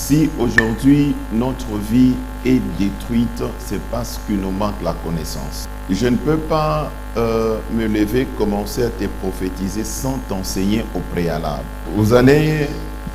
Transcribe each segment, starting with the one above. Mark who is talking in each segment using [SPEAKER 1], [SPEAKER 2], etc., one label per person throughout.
[SPEAKER 1] Si aujourd'hui notre vie est détruite, c'est parce qu'il nous manque la connaissance. Je ne peux pas me lever, commencer à te prophétiser sans t'enseigner au préalable. Vous allez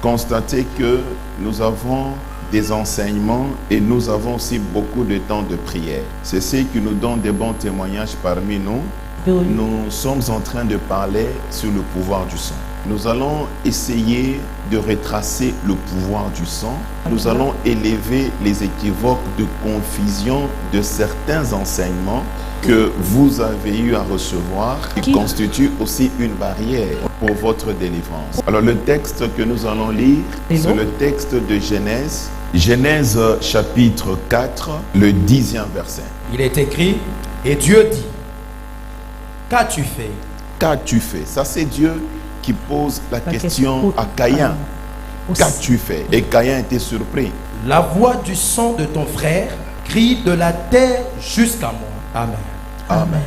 [SPEAKER 1] constater que nous avons des enseignements et nous avons aussi beaucoup de temps de prière. C'est ce qui nous donne des bons témoignages parmi nous. Nous sommes en train de parler sur le pouvoir du sang. Nous allons essayer de retracer le pouvoir du sang. Nous allons élever les équivoques de confusion de certains enseignements que vous avez eu à recevoir, qui constituent aussi une barrière pour votre délivrance. Alors le texte que nous allons lire, c'est le texte de Genèse. Genèse chapitre 4, le 10e verset.
[SPEAKER 2] Il est écrit, et Dieu dit, qu'as-tu fait?
[SPEAKER 1] Qu'as-tu fait? Ça c'est Dieu qui pose la question à Caïn. Qu'as-tu fait? Et Caïn était surpris.
[SPEAKER 2] La voix du sang de ton frère crie de la terre jusqu'à moi. Amen.
[SPEAKER 1] Amen.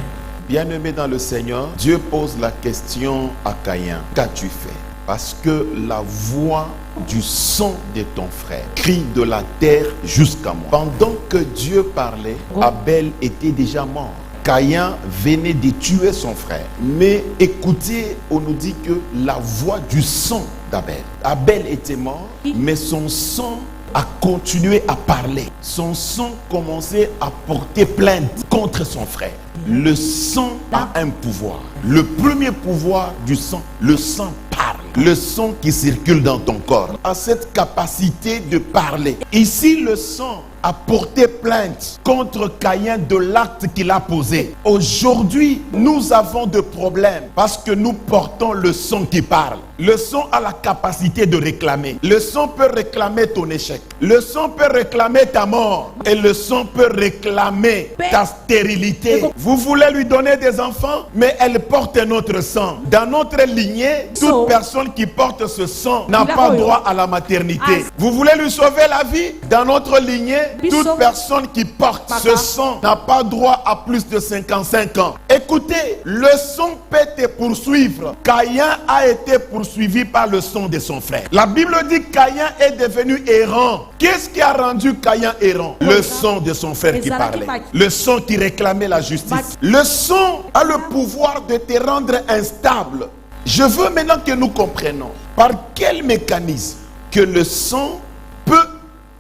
[SPEAKER 1] Bien-aimé dans le Seigneur, Dieu pose la question à Caïn. Qu'as-tu fait? Parce que la voix du sang de ton frère crie de la terre jusqu'à moi. Pendant que Dieu parlait, Abel était déjà mort. Caïn venait de tuer son frère. Mais écoutez, on nous dit que la voix du sang d'Abel. Abel était mort, mais son sang a continué à parler. Son sang commençait à porter plainte contre son frère. Le sang a un pouvoir. Le premier pouvoir du sang, le sang parle. Le sang qui circule dans ton corps a cette capacité de parler. Ici, le sang a porté plainte contre Caïn de l'acte qu'il a posé. Aujourd'hui, nous avons des problèmes parce que nous portons le sang qui parle. Le sang a la capacité de réclamer. Le sang peut réclamer ton échec. Le sang peut réclamer ta mort. Et le sang peut réclamer ta stérilité. Vous voulez lui donner des enfants, mais elle porte un autre sang. Dans notre lignée, toute personne qui porte ce sang n'a pas droit à la maternité. Vous voulez lui sauver la vie? Dans notre lignée, toute personne qui porte ce sang n'a pas droit à plus de 55 ans. Écoutez, le sang peut te poursuivre. Caïn a été poursuivi par le sang de son frère. La Bible dit que Caïn est devenu errant. Qu'est-ce qui a rendu Caïn errant? Le sang de son frère qui parlait. Le sang qui réclamait la justice. Le sang a le pouvoir de te rendre instable. Je veux maintenant que nous comprenions par quel mécanisme que le sang peut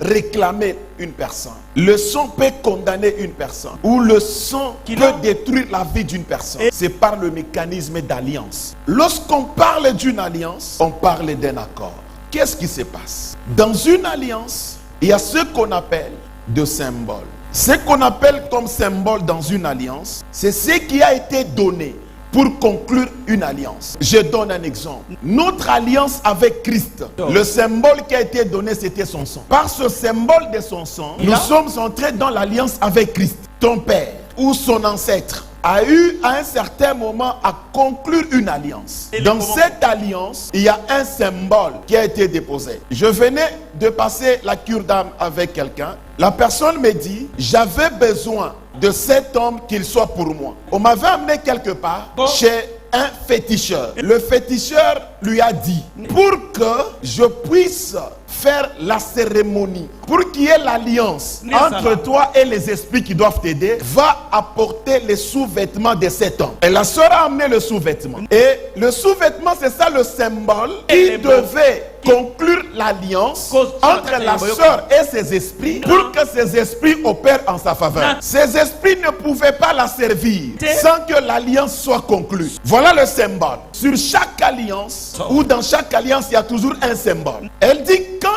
[SPEAKER 1] réclamer une personne. Le sang peut condamner une personne. Ou le sang peut détruire la vie d'une personne. C'est par le mécanisme d'alliance. Lorsqu'on parle d'une alliance, on parle d'un accord. Qu'est-ce qui se passe? Dans une alliance, il y a ce qu'on appelle de symbole. Ce qu'on appelle comme symbole dans une alliance, c'est ce qui a été donné pour conclure une alliance. Je donne un exemple. Notre alliance avec Christ, le symbole qui a été donné, c'était son sang. Par ce symbole de son sang, nous sommes entrés dans l'alliance avec Christ. Ton père ou son ancêtre a eu à un certain moment à conclure une alliance. Dans cette alliance, il y a un symbole qui a été déposé. Je venais de passer la cure d'âme avec quelqu'un. La personne me dit, j'avais besoin de cet homme qu'il soit pour moi. On m'avait amené quelque part chez un féticheur. Le féticheur lui a dit, pour que je puisse faire la cérémonie, pour qu'il y ait l'alliance entre toi et les esprits qui doivent t'aider, va apporter les sous-vêtements de cet homme. Et la sœur a amené le sous-vêtement. Et le sous-vêtement, c'est ça le symbole qui devait conclure l'alliance entre la sœur et ses esprits pour que ces esprits opèrent en sa faveur. Ces esprits ne pouvaient pas la servir sans que l'alliance soit conclue. Voilà le symbole. Sur chaque alliance ou dans chaque alliance, il y a toujours un symbole. Elle dit, quand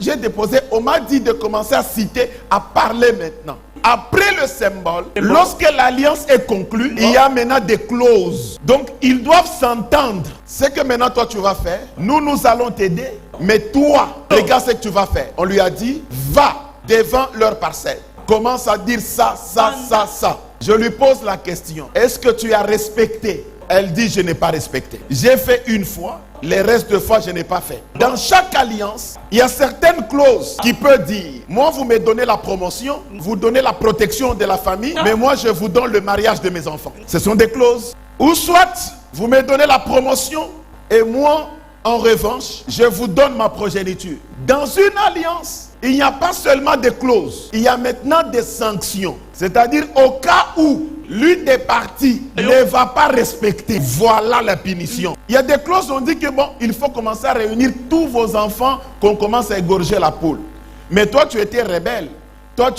[SPEAKER 1] j'ai déposé, on m'a dit de commencer à citer, à parler maintenant. Après le symbole, lorsque l'alliance est conclue, il y a maintenant des clauses. Donc, ils doivent s'entendre. Ce que maintenant toi tu vas faire, nous allons t'aider. Mais toi, regarde ce que tu vas faire. On lui a dit, va devant leur parcelle. Commence à dire ça. Je lui pose la question. Est-ce que tu as respecté? Elle dit, je n'ai pas respecté. J'ai fait une fois, les restes de fois, je n'ai pas fait. Dans chaque alliance, il y a certaines clauses qui peuvent dire, moi, vous me donnez la promotion, vous donnez la protection de la famille, mais moi, je vous donne le mariage de mes enfants. Ce sont des clauses. Ou soit, vous me donnez la promotion et moi, En revanche, je vous donne ma progéniture. Dans une alliance, il n'y a pas seulement des clauses, il y a maintenant des sanctions. C'est-à-dire au cas où l'une des parties ne va pas respecter, voilà la punition. Il y a des clauses, on dit que bon, il faut commencer à réunir tous vos enfants, qu'on commence à égorger la poule. Mais toi, tu étais rebelle. Toi,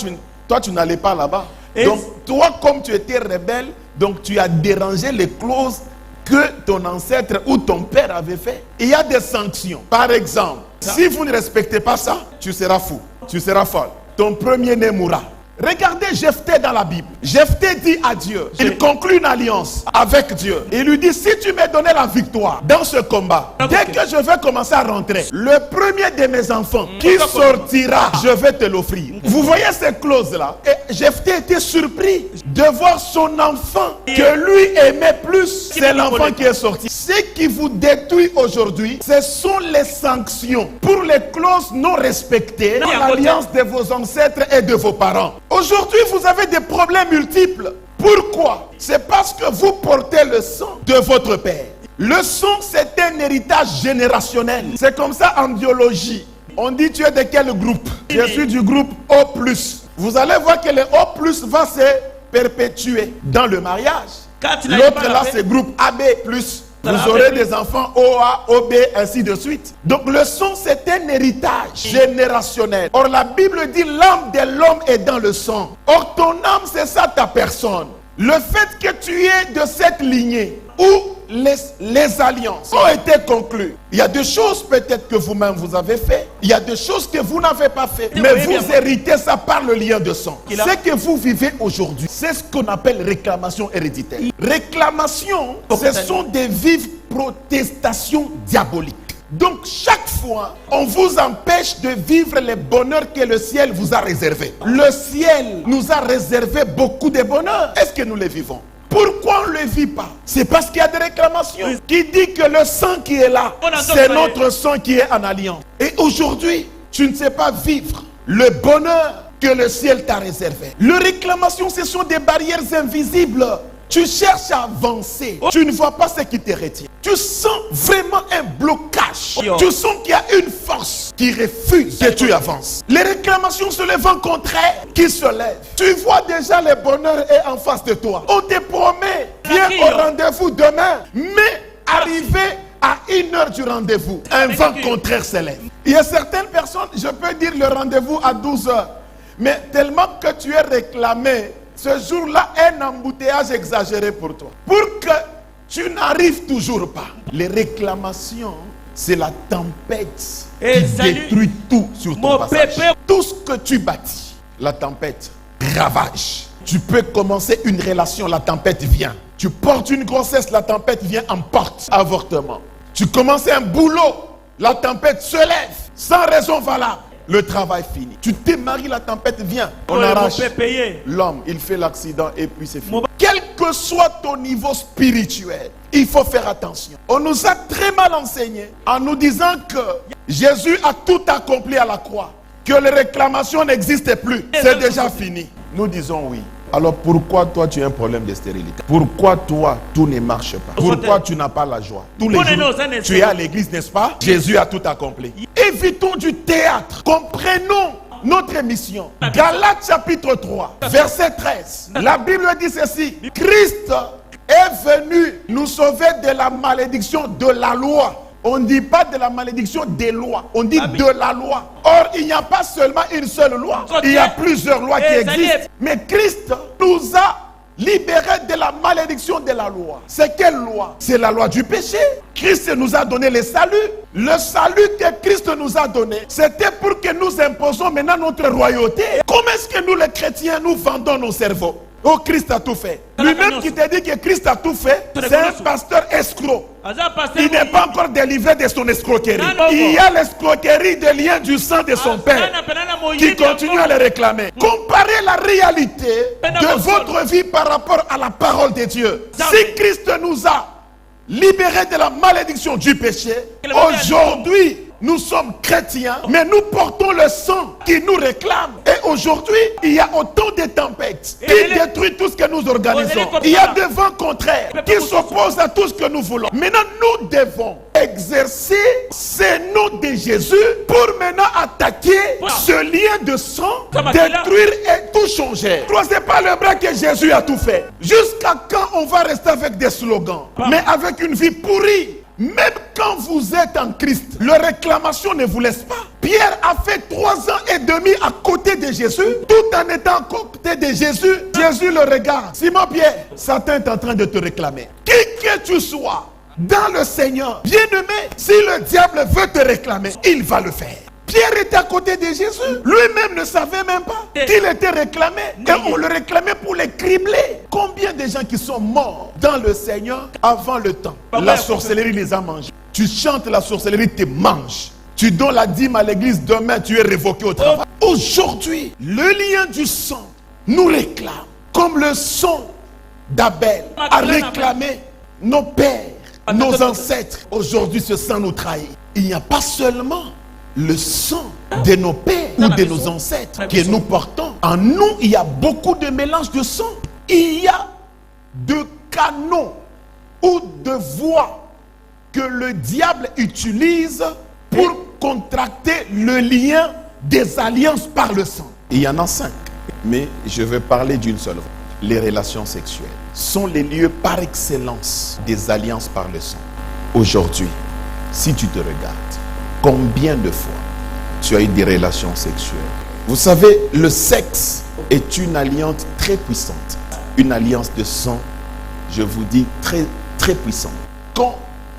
[SPEAKER 1] tu n'allais pas là-bas. Donc, toi, comme tu étais rebelle, donc tu as dérangé les clauses que ton ancêtre ou ton père avait fait. Il y a des sanctions. Par exemple, si vous ne respectez pas ça, tu seras fou, tu seras folle. Ton premier-né mourra. Regardez Jephthé dans la Bible. Jephthé dit à Dieu, il conclut une alliance avec Dieu. Il lui dit, si tu me donnais la victoire dans ce combat, dès que je vais commencer à rentrer, le premier de mes enfants qui sortira, je vais te l'offrir. Vous voyez ces clauses-là? Et Jephthé était surpris de voir son enfant que lui aimait plus. C'est l'enfant qui est sorti. Ce qui vous détruit aujourd'hui, ce sont les sanctions pour les clauses non respectées dans l'alliance de vos ancêtres et de vos parents. Aujourd'hui, vous avez des problèmes multiples. Pourquoi? C'est parce que vous portez le sang de votre père. Le sang, c'est un héritage générationnel. C'est comme ça en biologie. On dit, tu es de quel groupe? Je suis du groupe O+. Vous allez voir que le O+ va se perpétuer dans le mariage. L'autre là, c'est groupe AB+. Vous aurez des enfants OA, OB, ainsi de suite. Donc le sang, c'est un héritage générationnel. Or la Bible dit l'âme de l'homme est dans le sang. Or ton âme, c'est ça ta personne. Le fait que tu es de cette lignée où les alliances ont été conclues. Il y a des choses peut-être que vous-même vous avez fait. Il y a des choses que vous n'avez pas fait. Mais vous héritez ça par le lien de sang. Ce que vous vivez aujourd'hui, c'est ce qu'on appelle réclamation héréditaire. Réclamation, ce sont des vives protestations diaboliques. Donc chaque fois, on vous empêche de vivre les bonheurs que le ciel vous a réservés. Le ciel nous a réservé beaucoup de bonheurs. Est-ce que nous les vivons? Pourquoi on ne le vit pas? C'est parce qu'il y a des réclamations qui disent que le sang qui est là, c'est notre sang qui est en alliance. Et aujourd'hui, tu ne sais pas vivre le bonheur que le ciel t'a réservé. Les réclamations, ce sont des barrières invisibles. Tu cherches à avancer, tu ne vois pas ce qui te retient. Tu sens vraiment un blocage. Tu sens qu'il y a une force qui refuse que tu avances. Les réclamations se lèvent contre elle, qui se lèvent. Tu vois déjà le bonheur est en face de toi. On te promet, viens au rendez-vous demain. Mais arrivé à 1h du rendez-vous, un vent contraire se lève. Il y a certaines personnes, je peux dire le rendez-vous à 12h. Mais tellement que tu es réclamé, ce jour-là, un embouteillage exagéré pour toi. Pour que tu n'arrives toujours pas. Les réclamations, c'est la tempête qui détruit tout sur ton passage. Tout ce que tu bâtis, la tempête ravage. Tu peux commencer une relation, la tempête vient. Tu portes une grossesse, la tempête vient, emporte avortement. Tu commences un boulot, la tempête se lève, sans raison valable. Le travail fini. Tu te maries, la tempête vient. On arrache. L'homme, il fait l'accident et puis c'est fini. Quel que soit ton niveau spirituel, il faut faire attention. On nous a très mal enseigné en nous disant que Jésus a tout accompli à la croix. Que les réclamations n'existent plus. C'est déjà fini. Nous disons oui. Alors pourquoi toi tu as un problème de stérilité? Pourquoi toi tout ne marche pas? Pourquoi tu n'as pas la joie? Tous les jours tu es à l'église, n'est-ce pas? Jésus a tout accompli. Évitons du théâtre. Comprenons notre mission. Galates chapitre 3, verset 13. La Bible dit ceci. Christ est venu nous sauver de la malédiction de la loi. On ne dit pas de la malédiction des lois, on dit de la loi. Or, il n'y a pas seulement une seule loi, il y a plusieurs lois qui existent. Mais Christ nous a libérés de la malédiction de la loi. C'est quelle loi? C'est la loi du péché. Christ nous a donné le salut. Le salut que Christ nous a donné, c'était pour que nous imposons maintenant notre royauté. Comment est-ce que nous les chrétiens, nous vendons nos cerveaux? Oh, Christ a tout fait. Lui-même qui te dit que Christ a tout fait, c'est un pasteur escroc. Il n'est pas encore délivré de son escroquerie. Il y a l'escroquerie des liens du sang de son père qui continue à le réclamer. Comparez la réalité de votre vie par rapport à la parole de Dieu. Si Christ nous a libérés de la malédiction du péché, aujourd'hui, nous sommes chrétiens, mais nous portons le sang qui nous réclame. Et Et aujourd'hui, il y a autant de tempêtes qui détruisent tout ce que nous organisons. Il y a des vents contraires qui s'opposent à tout ce que nous voulons. Maintenant, nous devons exercer ce nom de Jésus pour maintenant attaquer ce lien de sang, détruire et tout changer. Ne croisez pas le bras que Jésus a tout fait. Jusqu'à quand on va rester avec des slogans, mais avec une vie pourrie? Même quand vous êtes en Christ, la réclamation ne vous laisse pas. Pierre a fait 3 ans et demi à côté de Jésus, tout en étant à côté de Jésus. Jésus le regarde. Simon Pierre, Satan est en train de te réclamer. Qui que tu sois dans le Seigneur, bien-aimé, si le diable veut te réclamer, il va le faire. Pierre était à côté de Jésus. Lui-même ne savait même pas qu'il était réclamé. Et on le réclamait pour les cribler. Combien de gens qui sont morts dans le Seigneur avant le temps? La sorcellerie les a mangés. Tu chantes, la sorcellerie te mange. Tu donnes la dîme à l'église, demain tu es révoqué au travail. Aujourd'hui, le lien du sang nous réclame. Comme le sang d'Abel a réclamé nos pères, nos ancêtres. Aujourd'hui, ce sang nous trahit. Il n'y a pas seulement le sang de nos pères ou de nos ancêtres que nous portons. En nous, il y a beaucoup de mélange de sang. Il y a de canaux ou de voies que le diable utilise pour contracter le lien des alliances par le sang. Il y en a 5, mais je vais parler d'une seule. Les relations sexuelles sont les lieux par excellence des alliances par le sang. Aujourd'hui, si tu te regardes, combien de fois tu as eu des relations sexuelles? Vous savez, le sexe est une alliance très puissante. Une alliance de sang, je vous dis, très, très puissante. Quand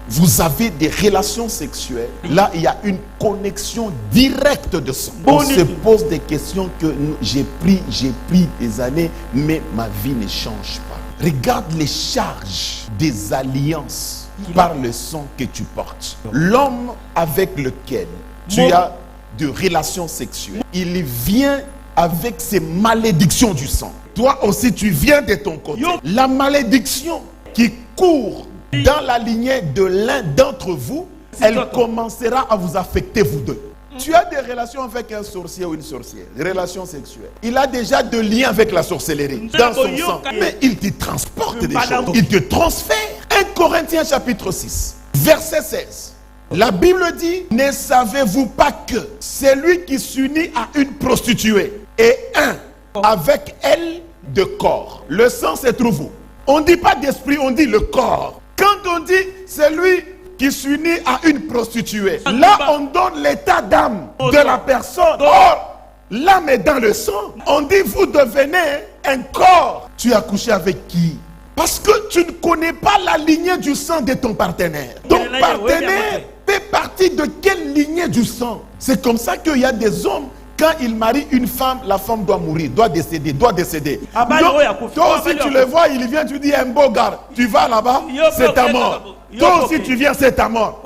[SPEAKER 1] vous avez des relations sexuelles, là, il y a une connexion directe de sang. On se pose des questions que j'ai pris des années, mais ma vie ne change pas. Regarde les charges des alliances par le sang que tu portes. L'homme avec lequel tu as de relations sexuelles, il vient avec ces malédictions du sang. Toi aussi, tu viens de ton côté. La malédiction qui court dans la lignée de l'un d'entre vous, elle commencera à vous affecter vous deux. Tu as des relations avec un sorcier ou une sorcière, des relations sexuelles. Il a déjà de liens avec la sorcellerie dans son sang. Mais il te transporte des choses. Il te transfère. 1 Corinthiens chapitre 6, verset 16. La Bible dit, ne savez-vous pas que celui qui s'unit à une prostituée est un avec elle de corps. Le sang se trouve où? On ne dit pas d'esprit, on dit le corps. Quand on dit celui qui s'unit à une prostituée, là on donne l'état d'âme de la personne. Or, l'âme est dans le sang. On dit vous devenez un corps. Tu as couché avec qui? Parce que tu ne connais pas la lignée du sang de ton partenaire. Ton partenaire fait partie de quelle lignée du sang? C'est comme ça qu'il y a des hommes, quand ils marient une femme, la femme doit mourir, doit décéder. Donc, toi aussi tu le vois, il vient, tu dis un beau gars, tu vas là-bas, c'est ta mort. Toi aussi tu viens, c'est ta mort.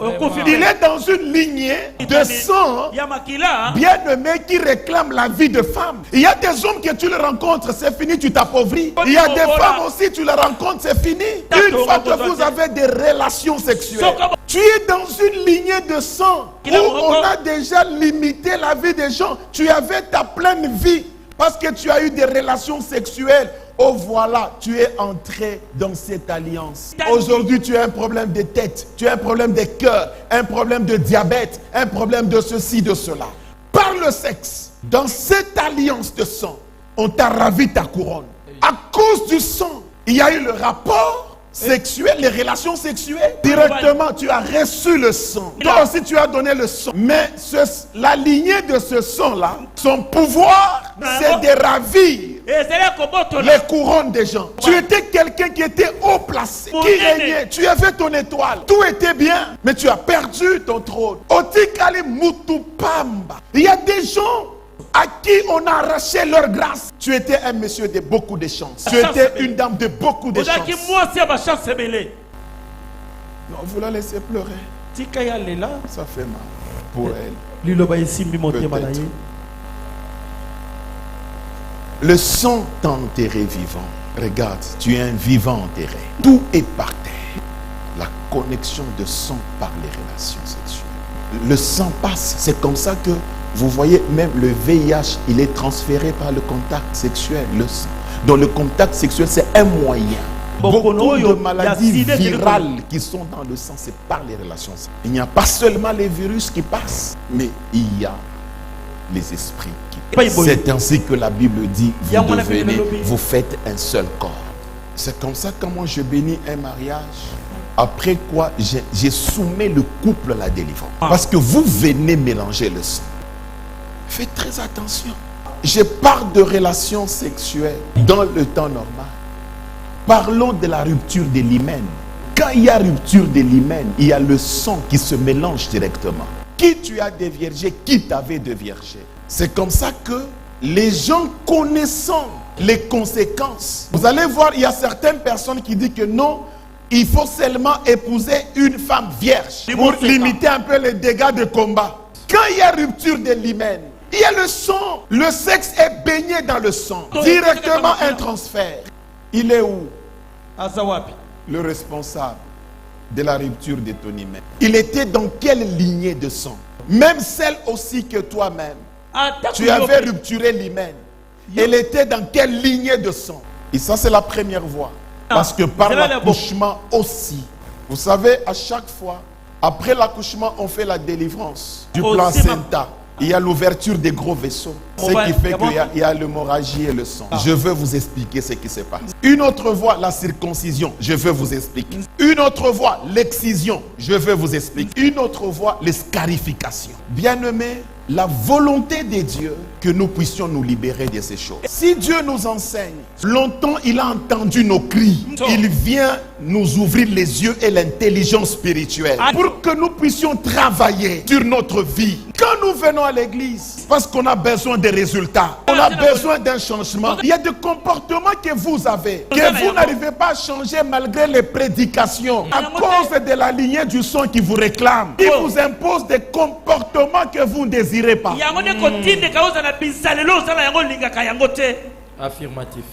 [SPEAKER 1] Il est dans une lignée de sang bien-aimé qui réclame la vie de femme. Il y a des hommes que tu le rencontres, c'est fini, tu t'appauvris. Il y a des femmes aussi, tu les rencontres, c'est fini. Une fois que vous avez des relations sexuelles, tu es dans une lignée de sang où on a déjà limité la vie des gens. Tu avais ta pleine vie parce que tu as eu des relations sexuelles. Oh voilà, tu es entré dans cette alliance. Aujourd'hui, tu as un problème de tête, tu as un problème de cœur, un problème de diabète, un problème de ceci, de cela. Par le sexe, dans cette alliance de sang, on t'a ravi ta couronne. À cause du sang, il y a eu le rapport sexuel, les relations sexuelles. Directement, tu as reçu le sang. Toi aussi, tu as donné le sang. Mais la lignée de ce sang-là, son pouvoir, c'est de ravir les couronnes des gens. Tu étais quelqu'un qui était haut placé, qui régnait. Tu avais ton étoile. Tout était bien, mais tu as perdu ton trône. Otikali Mutupamba. Il y a des gens à qui on a arraché leur grâce. Tu étais un monsieur de beaucoup de chance. Tu étais une dame de beaucoup de chance. Non, vous la laissez pleurer. Ça fait mal pour elle. Peut-être. Le sang t'a enterré vivant. Regarde, tu es un vivant enterré. Tout est par terre. La connexion de sang par les relations sexuelles. Le sang passe. C'est comme ça que Vous voyez, même le VIH, il est transféré par le contact sexuel, le sang. Donc le contact sexuel, c'est un moyen. Beaucoup de maladies virales qui sont dans le sang, c'est par les relations. Il n'y a pas seulement les virus qui passent, mais il y a les esprits qui passent. C'est ainsi que la Bible dit, vous devenez, vous faites un seul corps. C'est comme ça que moi je bénis un mariage. Après quoi, j'ai soumis le couple à la délivrance. Parce que vous venez mélanger le sang. Faites très attention. Je parle de relations sexuelles dans le temps normal. Parlons de la rupture de l'hymen. Quand il y a rupture de l'hymen, il y a le sang qui se mélange directement. Qui tu as déviergé, qui t'avait déviergé. C'est comme ça que les gens connaissant les conséquences, vous allez voir, il y a certaines personnes qui disent que non, il faut seulement épouser une femme vierge pour limiter un peu les dégâts de combat. Quand il y a rupture de l'hymen, il y a le sang. Le sexe est baigné dans le sang. Directement un transfert. Il est où? Le responsable de la rupture de ton hymen. Il était dans quelle lignée de sang? Même celle aussi que toi-même. Tu avais rupturé l'hymen. Elle était dans quelle lignée de sang? Et ça, c'est la première voie. Parce que par l'accouchement aussi. Vous savez, à chaque fois, après l'accouchement, on fait la délivrance du placenta. Il y a l'ouverture des gros vaisseaux. Ce qui fait qu'il y a l'hémorragie et le sang. Je veux vous expliquer ce qui se passe. Une autre voie, la circoncision. Je veux vous expliquer. Une autre voie, l'excision. Je veux vous expliquer. Une autre voie, les scarifications. Bien-aimés, la volonté de Dieu que nous puissions nous libérer de ces choses. Si Dieu nous enseigne, longtemps il a entendu nos cris. Il vient nous ouvrir les yeux et l'intelligence spirituelle pour que nous puissions travailler sur notre vie. Quand nous venons à l'église, parce qu'on a besoin de résultats, on a besoin d'un changement. Il y a des comportements que vous avez, que vous n'arrivez pas à changer malgré les prédications, à cause de la lignée du sang qui vous réclame, qui vous impose des comportements que vous ne désirez pas.
[SPEAKER 2] Affirmatif.